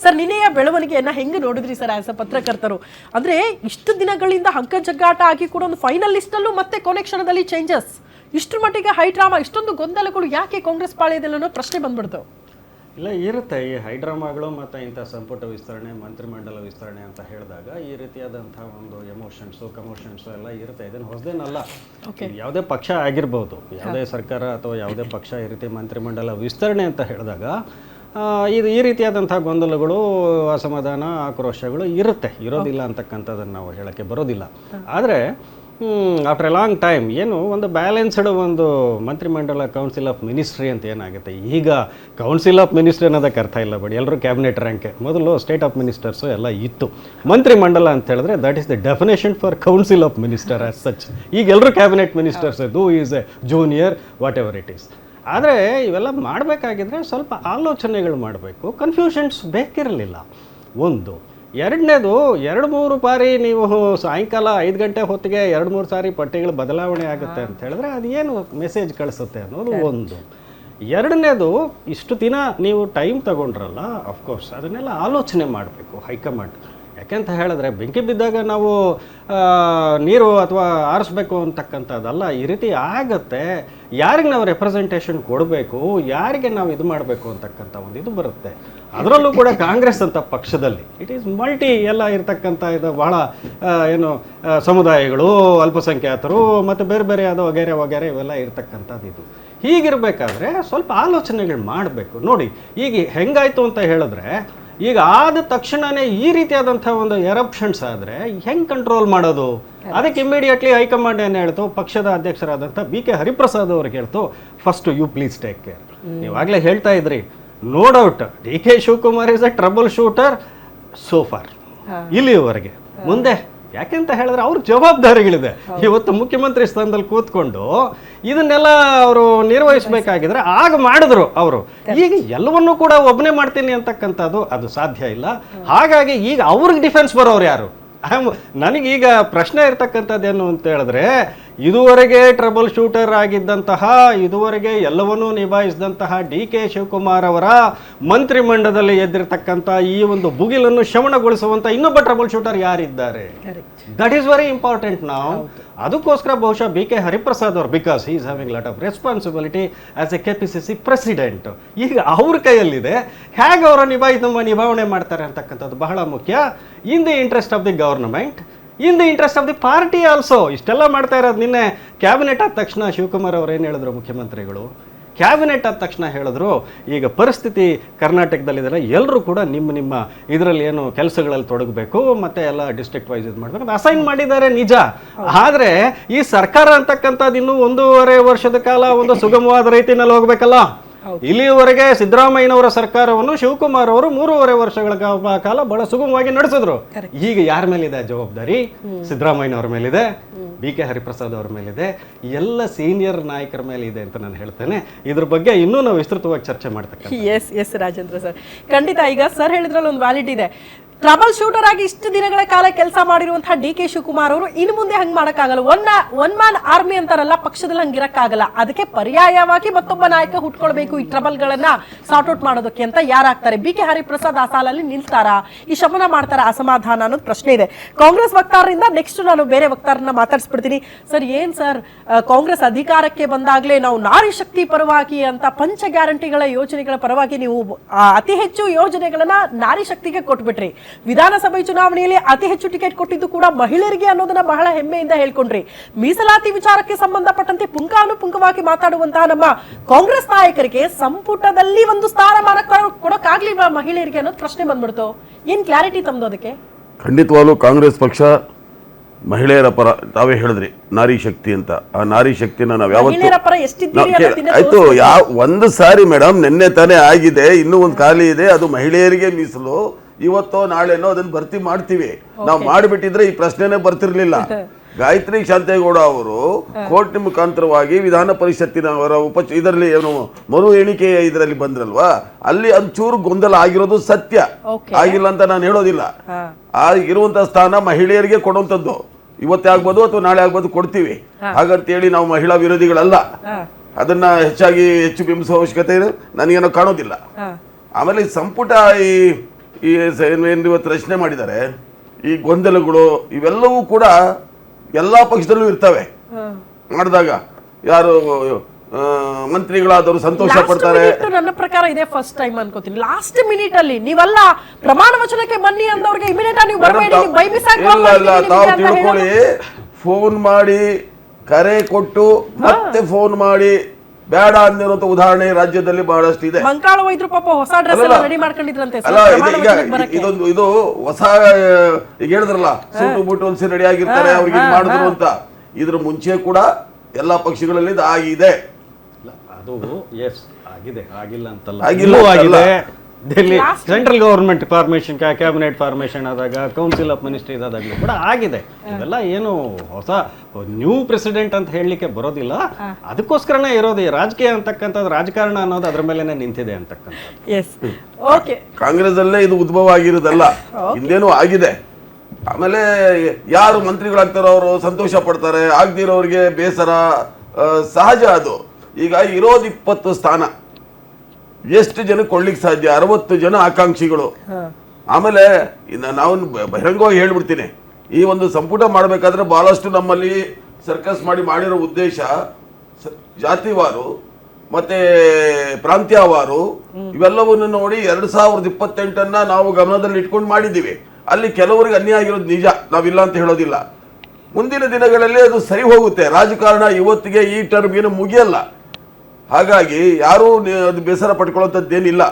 Sir ನಿನ್ನೆಯ ಬೆಳವಣಿಗೆಯನ್ನ ಹೆಂಗೆ ನೋಡಿದ್ರಿ ಸರ್ ಆಸ್ ಅ ಪತ್ರಕರ್ತರು? ಅಂದ್ರೆ ಇಷ್ಟು ದಿನಗಳಿಂದ ಹಗ್ಗಜಗ್ಗಾಟ ಆಗಿ ಕೂಡ ಒಂದು ಫೈನಲ್ ಲಿಸ್ಟ್ ಅಲ್ಲೂ ಮತ್ತೆ ಕೊನೆ ಕ್ಷಣದಲ್ಲಿ ಚೇಂಜಸ್, ಇಷ್ಟರ ಮಟ್ಟಿಗೆ ಹೈ ಡ್ರಾಮಾ, ಇಷ್ಟೊಂದು ಗೊಂದಲಗಳು ಯಾಕೆ ಕಾಂಗ್ರೆಸ್ ಪಾಳ್ಯದಲ್ಲಿ ಅನ್ನೋ ಪ್ರಶ್ನೆ ಬಂದ್ಬಿಡ್ತು. ಇಲ್ಲ ಇರುತ್ತೆ ಈ ಹೈಡ್ರಾಮಾಗಳು ಮತ್ತು ಇಂಥ ಸಂಪುಟ ವಿಸ್ತರಣೆ ಮಂತ್ರಿಮಂಡಲ ವಿಸ್ತರಣೆ ಅಂತ ಹೇಳಿದಾಗ ಈ ರೀತಿಯಾದಂಥ ಒಂದು ಎಮೋಷನ್ಸು ಕಮೋಷನ್ಸು ಎಲ್ಲ ಇರುತ್ತೆ. ಇದನ್ನು ಹೊಸದೇನಲ್ಲ, ಯಾವುದೇ ಪಕ್ಷ ಆಗಿರ್ಬೋದು, ಯಾವುದೇ ಸರ್ಕಾರ ಅಥವಾ ಯಾವುದೇ ಪಕ್ಷ ಈ ರೀತಿ ಮಂತ್ರಿಮಂಡಲ ವಿಸ್ತರಣೆ ಅಂತ ಹೇಳಿದಾಗ ಇದು ಈ ರೀತಿಯಾದಂಥ ಗೊಂದಲಗಳು, ಅಸಮಾಧಾನ, ಆಕ್ರೋಶಗಳು ಇರೋದಿಲ್ಲ ಅಂತಕ್ಕಂಥದ್ದನ್ನು ನಾವು ಹೇಳೋಕ್ಕೆ ಬರೋದಿಲ್ಲ. ಆದರೆ ಆಫ್ಟರ್ ಎ ಲಾಂಗ್ ಟೈಮ್ ಏನು ಒಂದು ಬ್ಯಾಲೆನ್ಸ್ಡ್ ಒಂದು ಮಂತ್ರಿಮಂಡಲ ಕೌನ್ಸಿಲ್ ಆಫ್ ಮಿನಿಸ್ಟ್ರಿ ಅಂತ ಏನಾಗುತ್ತೆ. ಈಗ ಕೌನ್ಸಿಲ್ ಆಫ್ ಮಿನಿಸ್ಟ್ರಿ ಅನ್ನೋದಕ್ಕೆ ಅರ್ಥ ಇಲ್ಲ ಬಡಿ, ಎಲ್ಲರೂ ಕ್ಯಾಬಿನೆಟ್ ರ್ಯಾಂಕೆ. ಮೊದಲು ಸ್ಟೇಟ್ ಆಫ್ ಮಿನಿಸ್ಟರ್ಸು ಎಲ್ಲ ಇತ್ತು. ಮಂತ್ರಿಮಂಡಲ ಅಂತ ಹೇಳಿದ್ರೆ that is the definition for council of minister as such. ಈಗ ಎಲ್ಲರೂ cabinet ministers, though is a junior whatever it is. ಆದರೆ ಇವೆಲ್ಲ ಮಾಡಬೇಕಾಗಿದ್ರೆ ಸ್ವಲ್ಪ ಆಲೋಚನೆಗಳು ಮಾಡಬೇಕು, ಕನ್ಫ್ಯೂಷನ್ಸ್ ಬೇಕಿರಲಿಲ್ಲ ಒಂದು. ಎರಡನೇದು 2-3 ಬಾರಿ ನೀವು ಸಾಯಂಕಾಲ 5 ಗಂಟೆ ಹೊತ್ತಿಗೆ 2-3 ಸಾರಿ ಪಟ್ಟಿಗಳು ಬದಲಾವಣೆ ಆಗುತ್ತೆ ಅಂತ ಹೇಳಿದ್ರೆ ಅದು ಏನು ಮೆಸೇಜ್ ಕಳಿಸುತ್ತೆ ಅನ್ನೋದು ಒಂದು. ಎರಡನೇದು ಇಷ್ಟು ದಿನ ನೀವು ಟೈಮ್ ತಗೊಂಡ್ರಲ್ಲ, ಅಫ್ಕೋರ್ಸ್ ಅದನ್ನೆಲ್ಲ ಆಲೋಚನೆ ಮಾಡಬೇಕು ಹೈಕಮಾಂಡ್. ಯಾಕೆಂತ ಹೇಳಿದ್ರೆ ಬೆಂಕಿ ಬಿದ್ದಾಗ ನಾವು ನೀರು ಅಥವಾ ಆರಿಸ್ಬೇಕು ಅಂತಕ್ಕಂಥದ್ದಲ್ಲ, ಈ ರೀತಿ ಆಗತ್ತೆ. ಯಾರಿಗೆ ನಾವು ರೆಪ್ರೆಸೆಂಟೇಷನ್ ಕೊಡಬೇಕು, ಯಾರಿಗೆ ನಾವು ಇದು ಮಾಡಬೇಕು ಅಂತಕ್ಕಂಥ ಒಂದು ಇದು ಬರುತ್ತೆ. ಅದರಲ್ಲೂ ಕೂಡ ಕಾಂಗ್ರೆಸ್ ಅಂತ ಪಕ್ಷದಲ್ಲಿ ಇಟ್ ಈಸ್ ಮಲ್ಟಿ ಎಲ್ಲ ಇರ್ತಕ್ಕಂಥ ಇದು ಬಹಳ ಏನು ಸಮುದಾಯಗಳು, ಅಲ್ಪಸಂಖ್ಯಾತರು ಮತ್ತು ಬೇರೆ ಬೇರೆ ಅದು ವಗೇರೆ ಇವೆಲ್ಲ ಇರ್ತಕ್ಕಂಥದ್ದು. ಇದು ಹೀಗಿರಬೇಕಾದ್ರೆ ಸ್ವಲ್ಪ ಆಲೋಚನೆಗಳು ಮಾಡಬೇಕು. ನೋಡಿ ಈಗ ಹೆಂಗಾಯಿತು ಅಂತ ಹೇಳಿದ್ರೆ, ಈಗ ಆದ ತಕ್ಷಣವೇ ಈ ರೀತಿಯಾದಂಥ ಒಂದು ಎರಪ್ಷನ್ಸ್ ಆದರೆ ಹೆಂಗೆ ಕಂಟ್ರೋಲ್ ಮಾಡೋದು? ಅದಕ್ಕೆ ಇಮಿಡಿಯೇಟ್ಲಿ ಹೈಕಮಾಂಡ್ ಏನು ಹೇಳ್ತು, ಪಕ್ಷದ ಅಧ್ಯಕ್ಷರಾದಂಥ BK ಹರಿಪ್ರಸಾದ್ ಅವ್ರಿಗೆ ಹೇಳ್ತು, first you please take care. ನೀವಾಗಲೇ ಹೇಳ್ತಾ ಇದ್ರಿ, no doubt DK Shivakumar is a trouble shooter so far ಇಲ್ಲಿವರೆಗೆ. ಮುಂದೆ ಯಾಕೆಂತ ಹೇಳಿದ್ರೆ ಅವ್ರ ಜವಾಬ್ದಾರಿಗಳಿದೆ. ಇವತ್ತು ಮುಖ್ಯಮಂತ್ರಿ ಸ್ಥಾನದಲ್ಲಿ ಕೂತ್ಕೊಂಡು ಇದನ್ನೆಲ್ಲ ಅವರು ನಿರ್ವಹಿಸಬೇಕಾಗಿದ್ರೆ ಆಗ ಮಾಡಿದ್ರು ಅವರು. ಈಗ ಎಲ್ಲವನ್ನೂ ಕೂಡ ಒಬ್ಬನೇ ಮಾಡ್ತೀನಿ ಅಂತಕ್ಕಂಥದ್ದು ಅದು ಸಾಧ್ಯ ಇಲ್ಲ. ಹಾಗಾಗಿ ಈಗ ಅವ್ರಿಗೆ ಡಿಫೆನ್ಸ್ ಬರೋರು ಯಾರು? ನನಗೀಗ ಪ್ರಶ್ನೆ ಇರ್ತಕ್ಕಂಥದ್ದೇನು ಅಂತ ಹೇಳಿದ್ರೆ, ಇದುವರೆಗೆ ಟ್ರಬಲ್ ಶೂಟರ್ ಆಗಿದ್ದಂತಹ, ಇದುವರೆಗೆ ಎಲ್ಲವನ್ನೂ ನಿಭಾಯಿಸಿದಂತಹ DK ಶಿವಕುಮಾರ್ ಅವರ ಮಂತ್ರಿಮಂಡಲದಲ್ಲಿ ಎದ್ದಿರ್ತಕ್ಕಂಥ ಈ ಒಂದು ಭುಗಿಲನ್ನು ಶಮನಗೊಳಿಸುವಂಥ ಇನ್ನೊಬ್ಬ ಟ್ರಬಲ್ ಶೂಟರ್ ಯಾರಿದ್ದಾರೆ? ದಟ್ ಈಸ್ ವೆರಿ ಇಂಪಾರ್ಟೆಂಟ್ ನಾವು. ಅದಕ್ಕೋಸ್ಕರ ಬಹುಶಃ BK ಹರಿಪ್ರಸಾದ್ ಅವರು, because he is having lot of responsibility as A KPCC president, ಈಗ ಅವ್ರ ಕೈಯಲ್ಲಿದೆ. ಹೇಗೆ ಅವರ ನಿಭಾವಣೆ ಮಾಡ್ತಾರೆ ಅಂತಕ್ಕಂಥದ್ದು ಬಹಳ ಮುಖ್ಯ. In the interest of the government, in the interest of the party also. ಇಷ್ಟೆಲ್ಲ ಮಾಡ್ತಾ ಇರೋದು ನಿನ್ನೆ ಕ್ಯಾಬಿನೆಟ್ ಆದ ತಕ್ಷಣ ಶಿವಕುಮಾರ್ ಅವರು ಏನು ಹೇಳಿದ್ರು, ಮುಖ್ಯಮಂತ್ರಿಗಳು ಕ್ಯಾಬಿನೆಟ್ ಆದ ತಕ್ಷಣ ಹೇಳಿದ್ರು, ಈಗ ಪರಿಸ್ಥಿತಿ ಕರ್ನಾಟಕದಲ್ಲಿದ್ದಾರೆ, ಎಲ್ಲರೂ ಕೂಡ ನಿಮ್ಮ ಇದರಲ್ಲಿ ಏನು ಕೆಲಸಗಳಲ್ಲಿ ತೊಡಗಬೇಕು, ಮತ್ತೆ ಎಲ್ಲ ಡಿಸ್ಟ್ರಿಕ್ಟ್ ವೈಸ್ ಇದು ಮಾಡಬೇಕು ಅಂತ ಅಸೈನ್ ಮಾಡಿದ್ದಾರೆ ನಿಜ. ಆದರೆ ಈ ಸರ್ಕಾರ ಅಂತಕ್ಕಂಥದ್ದು ಇನ್ನೂ 1.5 ವರ್ಷದ ಕಾಲ ಒಂದು ಸುಗಮವಾದ ರೀತಿಯಲ್ಲಿ ಹೋಗ್ಬೇಕಲ್ಲ. ಇಲ್ಲಿಯವರೆಗೆ ಸಿದ್ದರಾಮಯ್ಯನವರ ಸರ್ಕಾರವನ್ನು ಶಿವಕುಮಾರ್ ಅವರು 3.5 ವರ್ಷಗಳ ಕಾಲ ಬಹಳ ಸುಗಮವಾಗಿ ನಡೆಸಿದ್ರು. ಈಗ ಯಾರ ಮೇಲಿದೆ ಜವಾಬ್ದಾರಿ? ಸಿದ್ದರಾಮಯ್ಯನವ್ರ ಮೇಲಿದೆ, BK ಹರಿಪ್ರಸಾದ್ ಅವ್ರ ಮೇಲಿದೆ, ಎಲ್ಲ ಸೀನಿಯರ್ ನಾಯಕರ ಮೇಲೆ ಇದೆ ಅಂತ ನಾನು ಹೇಳ್ತೇನೆ. ಇದ್ರ ಬಗ್ಗೆ ಇನ್ನೂ ನಾವು ವಿಸ್ತೃತವಾಗಿ ಚರ್ಚೆ ಮಾಡ್ತೇವೆ. ಎಸ್ ರಾಜೇಂದ್ರ ಸರ್, ಖಂಡಿತ. ಈಗ ಸರ್ ಹೇಳಿದ್ರಲ್ಲಿ ಒಂದು ವ್ಯಾಲಿಡ್ ಇದೆ. ಟ್ರಬಲ್ ಶೂಟರ್ ಆಗಿ ಇಷ್ಟು ದಿನಗಳ ಕಾಲ ಕೆಲಸ ಮಾಡಿರುವಂತಹ DK ಶಿವಕುಮಾರ್ ಅವರು ಇನ್ನು ಮುಂದೆ ಹಂಗೆ ಮಾಡಕ್ಕಾಗಲ್ಲ. ಒನ್ ಮ್ಯಾನ್ ಆರ್ಮಿ ಅಂತಾರಲ್ಲ, ಪಕ್ಷದಲ್ಲಿ ಹಂಗಿರಕ್ಕಾಗಲ್ಲ. ಅದಕ್ಕೆ ಪರ್ಯಾಯವಾಗಿ ಮತ್ತೊಬ್ಬ ನಾಯಕ ಹುಟ್ಕೊಳ್ಬೇಕು ಈ ಟ್ರಬಲ್ ಗಳನ್ನ ಸಾರ್ಟ್ ಔಟ್ ಮಾಡೋದಕ್ಕೆ ಅಂತ ಯಾರಾಗ್ತಾರೆ? BK ಹರಿಪ್ರಸಾದ್ ಆ ಸಾಲಲ್ಲಿ ನಿಲ್ತಾರಾ? ಈ ಶಮನ ಮಾಡ್ತಾರ ಅಸಮಾಧಾನ ಅನ್ನೋದು ಪ್ರಶ್ನೆ ಇದೆ. ಕಾಂಗ್ರೆಸ್ ವಕ್ತಾರರಿಂದ ನೆಕ್ಸ್ಟ್ ನಾನು ಬೇರೆ ವಕ್ತಾರನ್ನ ಮಾತಾಡಿಸ್ಬಿಡ್ತೀನಿ. ಸರ್ ಏನ್ ಸರ್, ಕಾಂಗ್ರೆಸ್ ಅಧಿಕಾರಕ್ಕೆ ಬಂದಾಗ್ಲೇ ನಾವು ನಾರಿ ಶಕ್ತಿ ಪರವಾಗಿ ಅಂತ ಪಂಚ ಗ್ಯಾರಂಟಿಗಳ ಯೋಜನೆಗಳ ಪರವಾಗಿ ನೀವು ಅತಿ ಹೆಚ್ಚು ಯೋಜನೆಗಳನ್ನ ನಾರಿ ಶಕ್ತಿಗೆ ಕೊಟ್ಬಿಟ್ರಿ. ವಿಧಾನಸಭೆ ಚುನಾವಣೆಯಲ್ಲಿ ಅತಿ ಹೆಚ್ಚು ಟಿಕೆಟ್ ಕೊಟ್ಟಿದ್ದು ಕೂಡ ಮಹಿಳೆಯರಿಗೆ ಅನ್ನೋದನ್ನ ಬಹಳ ಹೆಮ್ಮೆಯಿಂದ ಹೇಳ್ಕೊಂಡ್ರಿ. ಮೀಸಲಾತಿ ವಿಚಾರಕ್ಕೆ ಸಂಬಂಧಪಟ್ಟಂತೆ ಪುಂಖವಾಗಿ ಮಾತಾಡುವಂತಹ ನಮ್ಮ ಕಾಂಗ್ರೆಸ್ ನಾಯಕರಿಗೆ ಸಂಪುಟದಲ್ಲಿ ಒಂದು ಸ್ಥಾನಮಾನ ಕೊಡೋಕ್ಕಾಗ್ಲಿಲ್ವಾ ಮಹಿಳೆಯರಿಗೆ ಅನ್ನೋದು ಪ್ರಶ್ನೆ ಬಂದ್ಬಿಡ್ತು. ಏನ್ ಕ್ಲಾರಿಟಿ ತಮ್ಮದು ಅದಕ್ಕೆ? ಖಂಡಿತವಾಗ್ಲೂ ಕಾಂಗ್ರೆಸ್ ಪಕ್ಷ ಮಹಿಳೆಯರ ಪರ, ತಾವೇ ಹೇಳಿದ್ರಿ ನಾರಿ ಶಕ್ತಿ ಅಂತ. ಆ ನಾರಿ ಶಕ್ತಿನ ನಾವು ಯಾವತ್ತು ಆಯ್ತು ಒಂದು ಸಾರಿ ಮೇಡಮ್, ನಿನ್ನೆ ತಾನೇ ಆಗಿದೆ, ಇನ್ನೂ ಒಂದು ಖಾಲಿ ಇದೆ, ಅದು ಮಹಿಳೆಯರಿಗೆ ಮೀಸಲು. ಇವತ್ತೋ ನಾಳೆನೋ ಅದನ್ನ ಭರ್ತಿ ಮಾಡ್ತೀವಿ. ನಾವು ಮಾಡಿಬಿಟ್ಟಿದ್ರೆ ಈ ಪ್ರಶ್ನೆನೇ ಬರ್ತಿರ್ಲಿಲ್ಲ. ಗಾಯತ್ರಿ ಶಾಂತೇಗೌಡ ಅವರು ಕೋರ್ಟ್ ಮುಖಾಂತರವಾಗಿ ವಿಧಾನ ಪರಿಷತ್ತಿನ ಅವರ ಇದರಲ್ಲಿ ಏನು ಮರು ಎಣಿಕೆಯ ಇದರಲ್ಲಿ ಬಂದ್ರಲ್ವಾ, ಅಲ್ಲಿ ಒಂಚೂರು ಗೊಂದಲ ಆಗಿರೋದು ಸತ್ಯ, ಆಗಿಲ್ಲ ಅಂತ ನಾನು ಹೇಳೋದಿಲ್ಲ. ಆ ಇರುವಂತಹ ಸ್ಥಾನ ಮಹಿಳೆಯರಿಗೆ ಕೊಡುವಂಥದ್ದು. ಇವತ್ತೇ ಆಗ್ಬೋದು ಅಥವಾ ನಾಳೆ ಆಗ್ಬೋದು, ಕೊಡ್ತೀವಿ. ಹಾಗಂತೇಳಿ ನಾವು ಮಹಿಳಾ ವಿರೋಧಿಗಳಲ್ಲ. ಅದನ್ನ ಹೆಚ್ಚು ಬಿಂಬಿಸುವ ಅವಶ್ಯಕತೆ ನನಗೇನೋ ಕಾಣೋದಿಲ್ಲ. ಆಮೇಲೆ ಸಂಪುಟ ಈ ಈ ಏನು ಇವತ್ತು ರಚನೆ ಮಾಡಿದ್ದಾರೆ, ಈ ಗೊಂದಲಗಳು ಇವೆಲ್ಲವೂ ಕೂಡ ಎಲ್ಲ ಪಕ್ಷದಲ್ಲೂ ಇರ್ತವೆ. ಮಾಡಿದಾಗ ಯಾರು ಮಂತ್ರಿಗಳಾದವರು ಸಂತೋಷ ಪಡ್ತಾರೆ. ನನ್ನ ಪ್ರಕಾರ ಇದೆ ಫಸ್ಟ್ ಟೈಮ್ ಅನ್ಕೋತೀನಿ. ಲಾಸ್ಟ್ ಮಿನಿಟ್ ಅಲ್ಲಿ ನೀವೆಲ್ಲ ಪ್ರಮಾಣ ವಚನಕ್ಕೆ ಬನ್ನಿ ಅಂದವ್ರಿಗೆ ಇಮಿಡಿಯೇಟ್ ನೀವು ಬರಬೇಡಿ, ನೀವು ತಾವು ತಿಳ್ಕೊಳ್ಳಿ, ಫೋನ್ ಮಾಡಿ ಕರೆ ಕೊಟ್ಟು ಮತ್ತೆ ಫೋನ್ ಮಾಡಿ ಬೇಡ ಅಂದಿರುವಂತ ಉದಾಹರಣೆ ರಾಜ್ಯದಲ್ಲಿ ಬಹಳಷ್ಟು ಇದೆ. ಮಂಕಾಳ ವೈದ್ಯರು ಪಾಪ ಹೊಸ ಡ್ರೆಸ್ ರೆಡಿ ಮಾಡ್ಕೊಂಡಿದ್ರಂತೆ. ಅಲ್ಲ, ಇದು ಹೊಸ ಈಗ ಹೇಳಿದ್ರಲ್ಲ, ಸೂಟು ಬೂಟು ಹೊಲ್ಸಿ ರೆಡಿ ಆಗಿರ್ತಾರೆ ಅವ್ರಿಗೆ ಮಾಡಿದ್ರು ಅಂತ. ಇದ್ರ ಮುಂಚೆ ಕೂಡ ಎಲ್ಲಾ ಪಕ್ಷಗಳಲ್ಲಿ ಇದು ಆಗಿದೆ. ಅದು ಎಸ್ ಆಗಿದೆ, ಆಗಿಲ್ಲ ಅಂತಲ್ಲ, ಆಗಿದೆ. Delhi central government formation, cabinet formation ಆದಾಗ, ಕೌನ್ಸಿಲ್ ಆಫ್ ಮಿನಿಸ್ಟರ್ಸ್ ಆದಾಗಲೂ ಕೂಡ ಆಗಿದೆ. ಇವೆಲ್ಲ ಏನು ಹೊಸ ನ್ಯೂ ಪ್ರೆಸಿಡೆಂಟ್ ಅಂತ ಹೇಳಲಿಕ್ಕೆ ಬರೋದಿಲ್ಲ. ಅದಕ್ಕೋಸ್ಕರನೇ ಇರೋದು ಈ ರಾಜಕೀಯ ಅಂತಕ್ಕಂಥದ್ದು, ರಾಜಕಾರಣ ಅನ್ನೋದು ಅದ್ರ ಮೇಲೆನೆ ನಿಂತಿದೆ ಅಂತಕ್ಕಂಥದ್ದು. ಕಾಂಗ್ರೆಸ್ ಅಲ್ಲೇ ಇದು ಉದ್ಭವ ಆಗಿರೋದಲ್ಲ, ಹಿಂದೇನೂ ಆಗಿದೆ. ಆಮೇಲೆ ಯಾರು ಮಂತ್ರಿಗಳಾಗ್ತಾರೋ ಅವರು ಸಂತೋಷ ಪಡ್ತಾರೆ, ಆಗದಿರೋರಿಗೆ ಬೇಸರ ಸಹಜ. ಅದು ಈಗ ಇರೋದು 20 ಸ್ಥಾನ, ಎಷ್ಟು ಜನ ಕೊಡ್ಲಿಕ್ಕೆ ಸಾಧ್ಯ? 60 ಜನ ಆಕಾಂಕ್ಷಿಗಳು. ಆಮೇಲೆ ನಾವು ಬಹಿರಂಗವಾಗಿ ಹೇಳ್ಬಿಡ್ತೀನಿ, ಈ ಒಂದು ಸಂಪುಟ ಮಾಡಬೇಕಾದ್ರೆ ಬಹಳಷ್ಟು ನಮ್ಮಲ್ಲಿ ಸರ್ಕಸ್ ಮಾಡಿರೋ ಉದ್ದೇಶ ಜಾತಿವಾರು ಮತ್ತೆ ಪ್ರಾಂತ್ಯವಾರು ಇವೆಲ್ಲವನ್ನು ನೋಡಿ 2028 ನಾವು ಗಮನದಲ್ಲಿ ಇಟ್ಕೊಂಡು ಮಾಡಿದ್ದೀವಿ. ಅಲ್ಲಿ ಕೆಲವರಿಗೆ ಅನ್ಯಾಯ ಆಗಿರೋದು ನಿಜ, ನಾವಿಲ್ಲ ಅಂತ ಹೇಳೋದಿಲ್ಲ. ಮುಂದಿನ ದಿನಗಳಲ್ಲಿ ಅದು ಸರಿ ಹೋಗುತ್ತೆ. ರಾಜಕಾರಣ ಇವತ್ತಿಗೆ ಈ ಟರ್ಮ್ ಏನು ಮುಗಿಯಲ್ಲ. ಹಾಗಾಗಿ ಯಾರೂ ಬೇಸರ ಪಡ್ಕೊಳ್ಳೋಂಥದ್ದೇನಿಲ್ಲ.